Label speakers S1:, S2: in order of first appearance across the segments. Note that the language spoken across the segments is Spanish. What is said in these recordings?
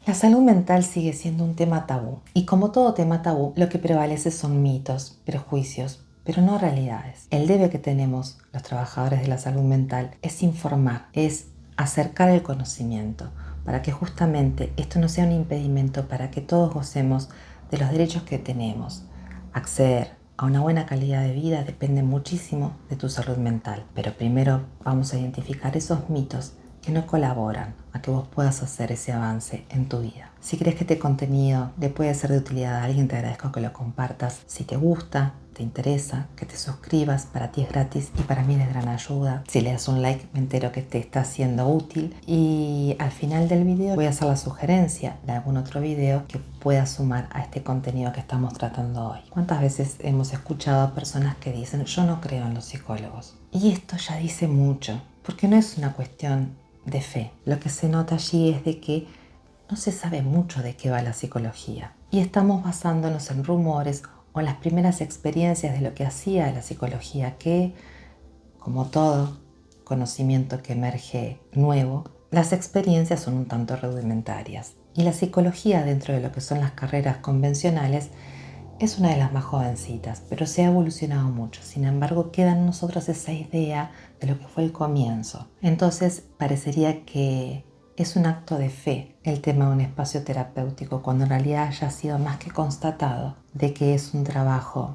S1: La salud mental sigue siendo un tema tabú y como todo tema tabú, lo que prevalece son mitos, prejuicios, pero no realidades. El deber que tenemos los trabajadores de la salud mental es informar, es acercar el conocimiento para que justamente esto no sea un impedimento para que todos gocemos de los derechos que tenemos. Acceder a una buena calidad de vida depende muchísimo de tu salud mental, pero primero vamos a identificar esos mitos que no colaboran a que vos puedas hacer ese avance en tu vida. Si crees que este contenido le puede ser de utilidad a alguien, te agradezco que lo compartas. Si te gusta, te interesa, que te suscribas. Para ti es gratis y para mí es de gran ayuda. Si le das un like, me entero que te está siendo útil. Y al final del video voy a hacer la sugerencia de algún otro video que pueda sumar a este contenido que estamos tratando hoy. ¿Cuántas veces hemos escuchado a personas que dicen yo no creo en los psicólogos? Y esto ya dice mucho, porque no es una cuestión de fe. Lo que se nota allí es de que no se sabe mucho de qué va la psicología y estamos basándonos en rumores o en las primeras experiencias de lo que hacía la psicología, que, como todo conocimiento que emerge nuevo, las experiencias son un tanto rudimentarias y la psicología, dentro de lo que son las carreras convencionales, es una de las más jovencitas, pero se ha evolucionado mucho. Sin embargo, queda en nosotros esa idea de lo que fue el comienzo. Entonces, parecería que es un acto de fe el tema de un espacio terapéutico, cuando en realidad haya sido más que constatado de que es un trabajo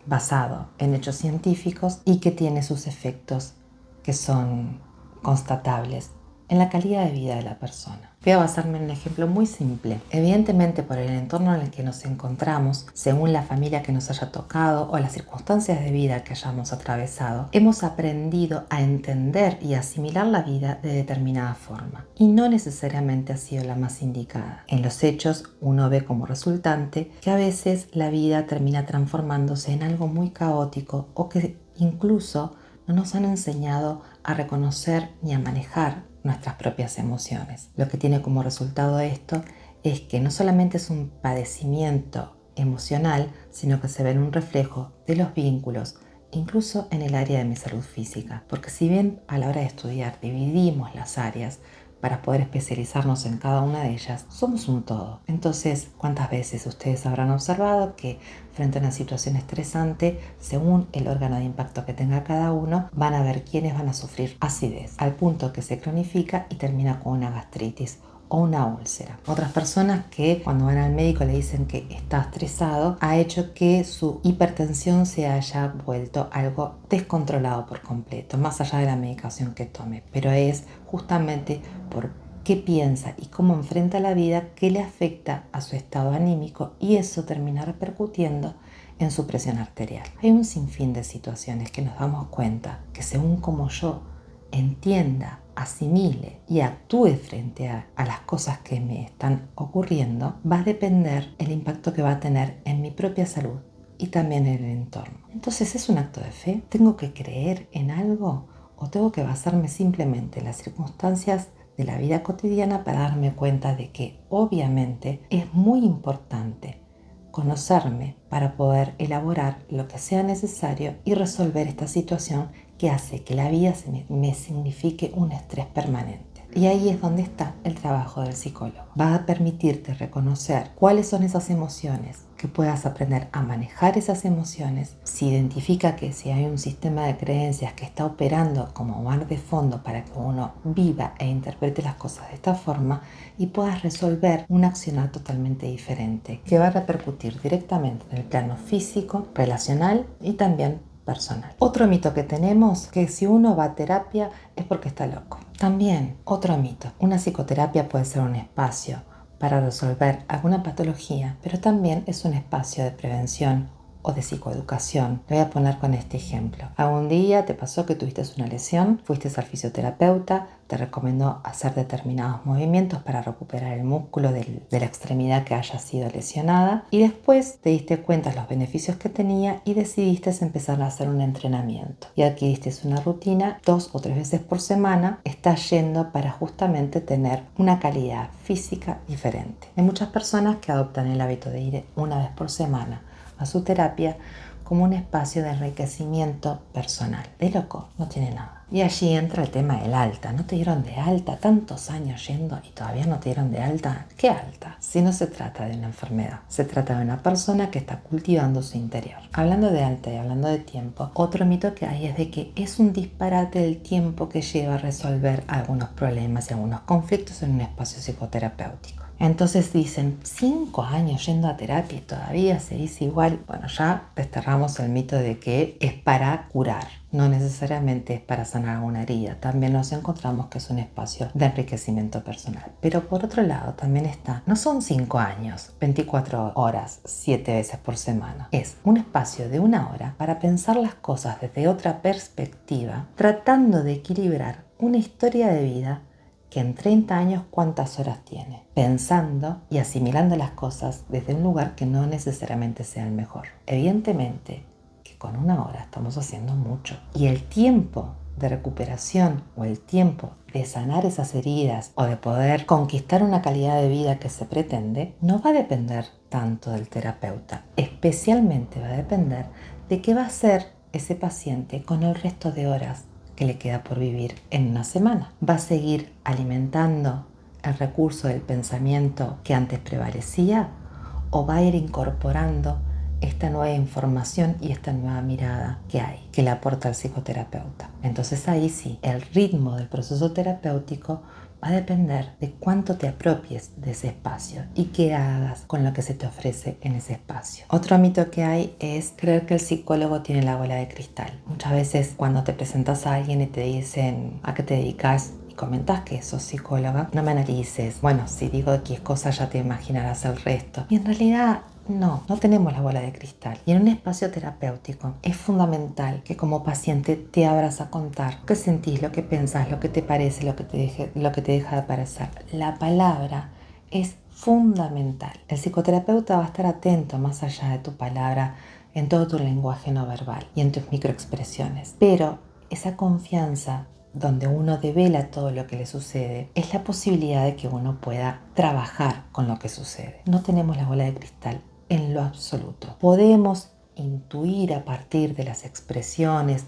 S1: basado en hechos científicos y que tiene sus efectos que son constatables en la calidad de vida de la persona. Voy a basarme en un ejemplo muy simple. Evidentemente, por el entorno en el que nos encontramos, según la familia que nos haya tocado o las circunstancias de vida que hayamos atravesado, hemos aprendido a entender y asimilar la vida de determinada forma y no necesariamente ha sido la más indicada. En los hechos, uno ve como resultante que a veces la vida termina transformándose en algo muy caótico o que incluso no nos han enseñado a reconocer ni a manejar nuestras propias emociones. Lo que tiene como resultado esto es que no solamente es un padecimiento emocional, sino que se ve en un reflejo de los vínculos, incluso en el área de mi salud física. Porque si bien a la hora de estudiar dividimos las áreas para poder especializarnos en cada una de ellas, somos un todo. Entonces, ¿cuántas veces ustedes habrán observado que frente a una situación estresante, según el órgano de impacto que tenga cada uno, van a ver quiénes van a sufrir acidez, al punto que se cronifica y termina con una gastritis o una úlcera? Otras personas que cuando van al médico le dicen que está estresado, ha hecho que su hipertensión se haya vuelto algo descontrolado por completo, más allá de la medicación que tome, pero es justamente por qué piensa y cómo enfrenta la vida que le afecta a su estado anímico, y eso termina repercutiendo en su presión arterial. Hay un sinfín de situaciones que nos damos cuenta que según como yo entienda, asimile y actúe frente a las cosas que me están ocurriendo, va a depender el impacto que va a tener en mi propia salud y también en el entorno. Entonces, ¿es un acto de fe? ¿Tengo que creer en algo o tengo que basarme simplemente en las circunstancias de la vida cotidiana para darme cuenta de que obviamente es muy importante conocerme para poder elaborar lo que sea necesario y resolver esta situación que hace que la vida me signifique un estrés permanente? Y ahí es donde está el trabajo del psicólogo. Va a permitirte reconocer cuáles son esas emociones, que puedas aprender a manejar esas emociones. Si identifica que si hay un sistema de creencias que está operando como mar de fondo para que uno viva e interprete las cosas de esta forma, y puedas resolver un accionar totalmente diferente que va a repercutir directamente en el plano físico, relacional y también personal. Otro mito que tenemos, que si uno va a terapia es porque está loco. También otro mito, una psicoterapia puede ser un espacio para resolver alguna patología, pero también es un espacio de prevención o de psicoeducación. Te voy a poner con este ejemplo. Algún día te pasó que tuviste una lesión, fuiste al fisioterapeuta, te recomendó hacer determinados movimientos para recuperar el músculo de la extremidad que haya sido lesionada, y después te diste cuenta de los beneficios que tenía y decidiste empezar a hacer un entrenamiento y adquiriste una rutina 2 o 3 veces por semana. Estás yendo para justamente tener una calidad física diferente. Hay muchas personas que adoptan el hábito de ir una vez por semana a su terapia como un espacio de enriquecimiento personal. De loco no tiene nada. Y allí entra el tema del alta. ¿No te dieron de alta? Tantos años yendo y todavía no te dieron de alta. ¿Qué alta? Si no se trata de una enfermedad, se trata de una persona que está cultivando su interior. Hablando de alta y hablando de tiempo, otro mito que hay es de que es un disparate el tiempo que lleva a resolver algunos problemas y algunos conflictos en un espacio psicoterapéutico. Entonces dicen, 5 años yendo a terapia y todavía se dice igual. Bueno, ya desterramos el mito de que es para curar, no necesariamente es para sanar alguna herida. También nos encontramos que es un espacio de enriquecimiento personal. Pero por otro lado también está, no son 5 años, 24 horas, 7 veces por semana. Es un espacio de 1 hora para pensar las cosas desde otra perspectiva, tratando de equilibrar una historia de vida que en 30 años cuántas horas tiene, pensando y asimilando las cosas desde un lugar que no necesariamente sea el mejor. Evidentemente que con 1 hora estamos haciendo mucho y el tiempo de recuperación o el tiempo de sanar esas heridas o de poder conquistar una calidad de vida que se pretende no va a depender tanto del terapeuta, especialmente va a depender de qué va a hacer ese paciente con el resto de horas que le queda por vivir en una semana. ¿Va a seguir alimentando el recurso del pensamiento que antes prevalecía o va a ir incorporando esta nueva información y esta nueva mirada que hay, que le aporta el psicoterapeuta? Entonces ahí sí, el ritmo del proceso terapéutico va a depender de cuánto te apropies de ese espacio y qué hagas con lo que se te ofrece en ese espacio. Otro mito que hay es creer que el psicólogo tiene la bola de cristal. Muchas veces cuando te presentas a alguien y te dicen ¿a qué te dedicas? Y comentás que sos psicóloga, no me analices. Bueno, si digo X cosa ya te imaginarás el resto. Y en realidad no tenemos la bola de cristal. Y en un espacio terapéutico es fundamental que como paciente te abras a contar lo que sentís, lo que pensás, lo que te parece, lo que te deja de parecer. La palabra es fundamental. El psicoterapeuta va a estar atento más allá de tu palabra en todo tu lenguaje no verbal y en tus microexpresiones. Pero esa confianza donde uno devela todo lo que le sucede, es la posibilidad de que uno pueda trabajar con lo que sucede. No tenemos la bola de cristal en lo absoluto. Podemos intuir a partir de las expresiones,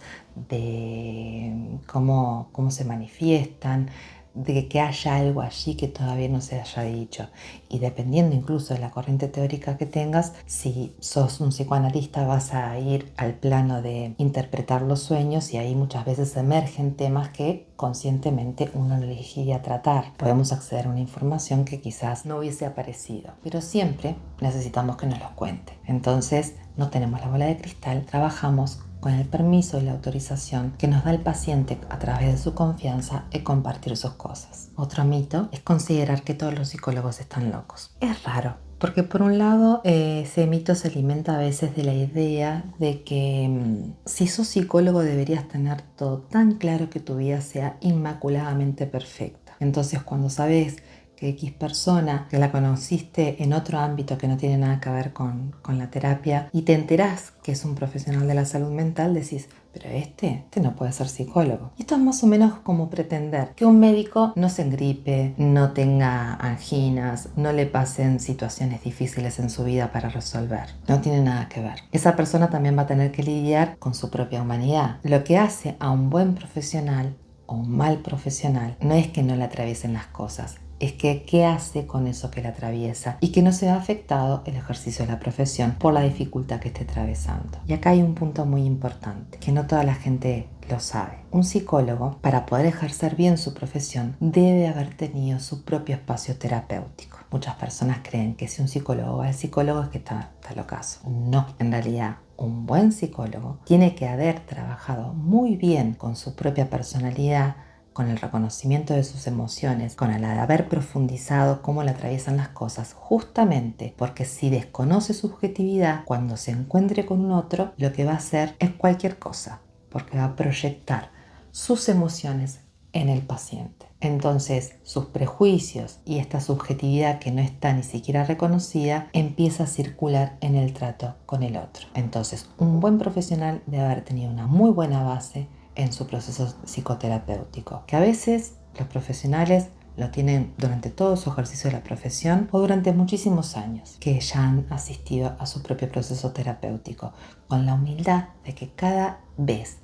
S1: de cómo se manifiestan, de que haya algo allí que todavía no se haya dicho. Y dependiendo incluso de la corriente teórica que tengas, si sos un psicoanalista vas a ir al plano de interpretar los sueños y ahí muchas veces emergen temas que conscientemente uno no elegiría tratar. Podemos acceder a una información que quizás no hubiese aparecido, pero siempre necesitamos que nos lo cuente. Entonces no tenemos la bola de cristal, trabajamos con el permiso y la autorización que nos da el paciente a través de su confianza en compartir sus cosas. Otro mito es considerar que todos los psicólogos están locos. Es raro, porque por un lado ese mito se alimenta a veces de la idea de que si sos psicólogo deberías tener todo tan claro que tu vida sea inmaculadamente perfecta. Entonces cuando sabes que X persona que la conociste en otro ámbito que no tiene nada que ver con la terapia y te enterás que es un profesional de la salud mental, decís, pero este no puede ser psicólogo. Y esto es más o menos como pretender que un médico no se engripe, no tenga anginas, no le pasen situaciones difíciles en su vida para resolver. No tiene nada que ver. Esa persona también va a tener que lidiar con su propia humanidad. Lo que hace a un buen profesional o un mal profesional no es que no le atraviesen las cosas, es que qué hace con eso que le atraviesa y que no se vea afectado el ejercicio de la profesión por la dificultad que esté atravesando. Y acá hay un punto muy importante, que no toda la gente lo sabe. Un psicólogo, para poder ejercer bien su profesión, debe haber tenido su propio espacio terapéutico. Muchas personas creen que si un psicólogo va al psicólogo es que está locazo. No, en realidad un buen psicólogo tiene que haber trabajado muy bien con su propia personalidad, con el reconocimiento de sus emociones, con el haber profundizado cómo le atraviesan las cosas, justamente porque si desconoce su subjetividad, cuando se encuentre con un otro, lo que va a hacer es cualquier cosa, porque va a proyectar sus emociones en el paciente. Entonces, sus prejuicios y esta subjetividad que no está ni siquiera reconocida empieza a circular en el trato con el otro. Entonces, un buen profesional debe haber tenido una muy buena base en su proceso psicoterapéutico, que a veces los profesionales lo tienen durante todo su ejercicio de la profesión o durante muchísimos años, que ya han asistido a su propio proceso terapéutico, con la humildad de que cada vez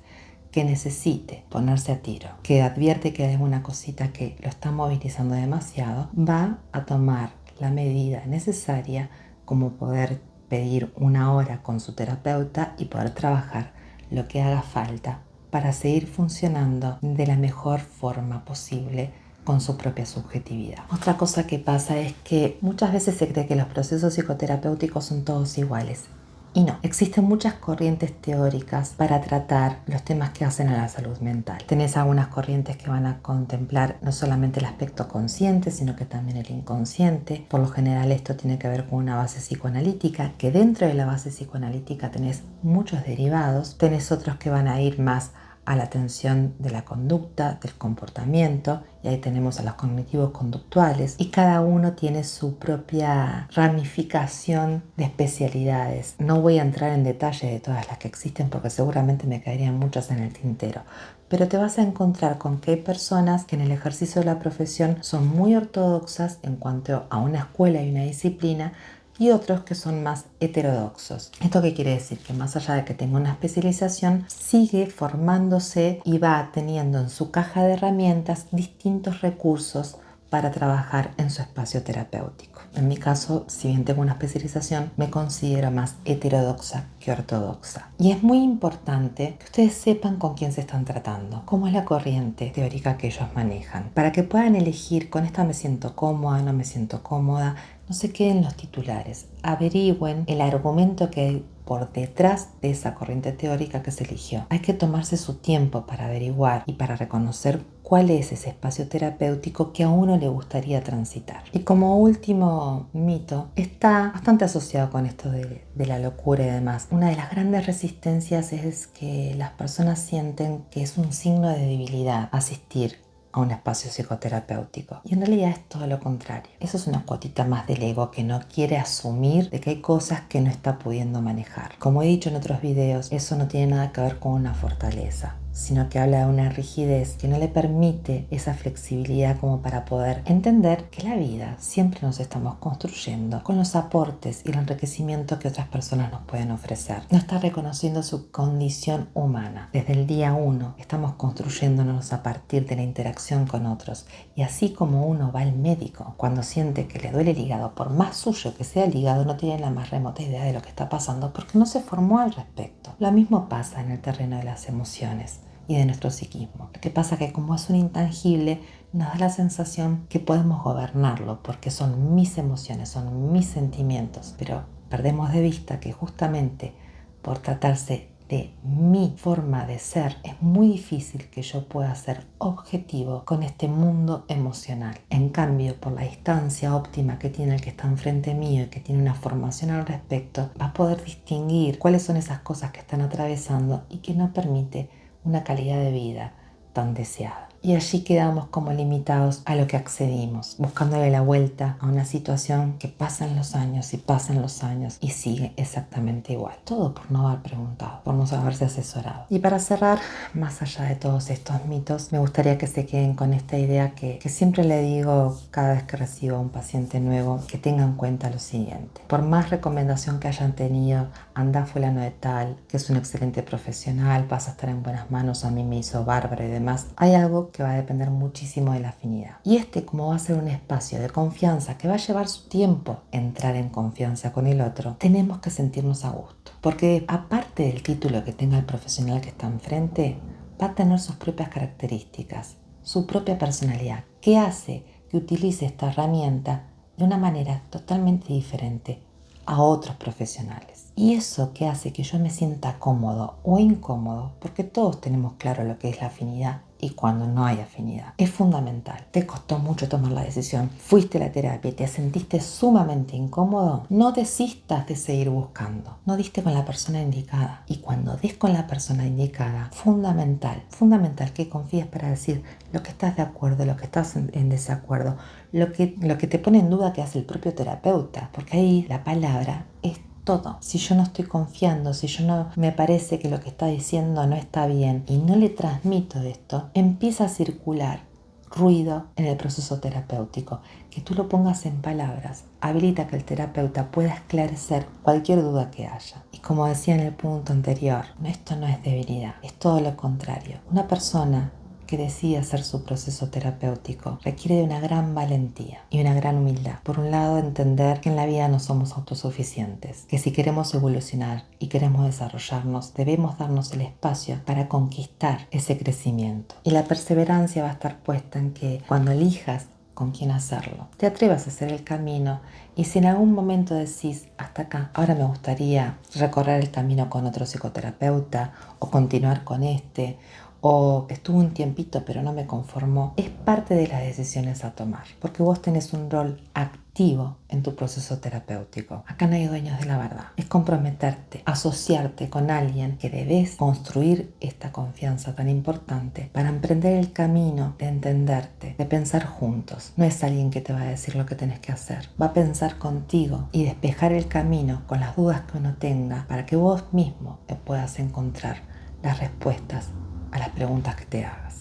S1: que necesite ponerse a tiro, que advierte que hay alguna cosita que lo está movilizando demasiado, va a tomar la medida necesaria como poder pedir una hora con su terapeuta y poder trabajar lo que haga falta para seguir funcionando de la mejor forma posible con su propia subjetividad. Otra cosa que pasa es que muchas veces se cree que los procesos psicoterapéuticos son todos iguales. Y no, existen muchas corrientes teóricas para tratar los temas que hacen a la salud mental. Tenés algunas corrientes que van a contemplar no solamente el aspecto consciente, sino que también el inconsciente. Por lo general esto tiene que ver con una base psicoanalítica, que dentro de la base psicoanalítica tenés muchos derivados. Tenés otros que van a ir más a la atención de la conducta, del comportamiento, y ahí tenemos a los cognitivos conductuales, y cada uno tiene su propia ramificación de especialidades. No voy a entrar en detalle de todas las que existen porque seguramente me caerían muchas en el tintero, pero te vas a encontrar con que hay personas que en el ejercicio de la profesión son muy ortodoxas en cuanto a una escuela y una disciplina, y otros que son más heterodoxos. ¿Esto qué quiere decir? Que más allá de que tenga una especialización, sigue formándose y va teniendo en su caja de herramientas distintos recursos para trabajar en su espacio terapéutico. En mi caso, si bien tengo una especialización, me considero más heterodoxa que ortodoxa. Y es muy importante que ustedes sepan con quién se están tratando, cómo es la corriente teórica que ellos manejan, para que puedan elegir: con esta me siento cómoda, no me siento cómoda. No se queden los titulares, averigüen el argumento que hay por detrás de esa corriente teórica que se eligió. Hay que tomarse su tiempo para averiguar y para reconocer cuál es ese espacio terapéutico que a uno le gustaría transitar. Y como último mito, está bastante asociado con esto de la locura y demás. Una de las grandes resistencias es que las personas sienten que es un signo de debilidad asistir a un espacio psicoterapéutico. Y en realidad es todo lo contrario. Eso es una cuotita más del ego que no quiere asumir de que hay cosas que no está pudiendo manejar. Como he dicho en otros videos, eso no tiene nada que ver con una fortaleza, sino que habla de una rigidez que no le permite esa flexibilidad como para poder entender que la vida siempre nos estamos construyendo con los aportes y el enriquecimiento que otras personas nos pueden ofrecer. No está reconociendo su condición humana. Desde el día 1 estamos construyéndonos a partir de la interacción con otros. Y así como uno va al médico cuando siente que le duele el hígado, por más suyo que sea el hígado, no tiene la más remota idea de lo que está pasando porque no se formó al respecto. Lo mismo pasa en el terreno de las emociones y de nuestro psiquismo. Lo que pasa es que como es un intangible, nos da la sensación que podemos gobernarlo porque son mis emociones, son mis sentimientos, pero perdemos de vista que justamente por tratarse de mi forma de ser, es muy difícil que yo pueda ser objetivo con este mundo emocional. En cambio, por la distancia óptima que tiene el que está enfrente mío y que tiene una formación al respecto, va a poder distinguir cuáles son esas cosas que están atravesando y que no permite una calidad de vida tan deseada. Y allí quedamos como limitados a lo que accedimos, buscándole la vuelta a una situación que pasan los años y sigue exactamente igual. Todo por no haber preguntado, por no haberse asesorado. Y para cerrar, más allá de todos estos mitos, me gustaría que se queden con esta idea que siempre le digo cada vez que recibo a un paciente nuevo, que tengan en cuenta lo siguiente. Por más recomendación que hayan tenido, anda fulano de tal, que es un excelente profesional, vas a estar en buenas manos, a mí me hizo bárbaro y demás, hay algo que va a depender muchísimo de la afinidad. Y como va a ser un espacio de confianza que va a llevar su tiempo entrar en confianza con el otro, tenemos que sentirnos a gusto. Porque aparte del título que tenga el profesional que está enfrente, va a tener sus propias características, su propia personalidad, que hace que utilice esta herramienta de una manera totalmente diferente a otros profesionales. Y eso que hace que yo me sienta cómodo o incómodo, porque todos tenemos claro lo que es la afinidad y cuando no hay afinidad. Es fundamental. Te costó mucho tomar la decisión, fuiste a la terapia y te sentiste sumamente incómodo, no desistas de seguir buscando. No diste con la persona indicada. Y cuando des con la persona indicada, fundamental que confíes para decir lo que estás de acuerdo, lo que estás en desacuerdo, lo que te pone en duda que hace el propio terapeuta, porque ahí la palabra es todo. Si yo no estoy confiando, si yo no me parece que lo que está diciendo no está bien y no le transmito esto, empieza a circular ruido en el proceso terapéutico. Que tú lo pongas en palabras habilita que el terapeuta pueda esclarecer cualquier duda que haya. Y como decía en el punto anterior, esto no es debilidad, es todo lo contrario. Una persona que decide hacer su proceso terapéutico requiere de una gran valentía y una gran humildad. Por un lado, entender que en la vida no somos autosuficientes, que si queremos evolucionar y queremos desarrollarnos, debemos darnos el espacio para conquistar ese crecimiento. Y la perseverancia va a estar puesta en que cuando elijas con quién hacerlo, te atrevas a hacer el camino, y si en algún momento decís hasta acá, ahora me gustaría recorrer el camino con otro psicoterapeuta o continuar con este, o estuve un tiempito pero no me conformó, es parte de las decisiones a tomar, porque vos tenés un rol activo en tu proceso terapéutico. Acá no hay dueños de la verdad. Es comprometerte, asociarte con alguien que debes construir esta confianza tan importante para emprender el camino de entenderte, de pensar juntos. No es alguien que te va a decir lo que tenés que hacer. Va a pensar contigo y despejar el camino con las dudas que uno tenga para que vos mismo puedas encontrar las respuestas a las preguntas que te hagas.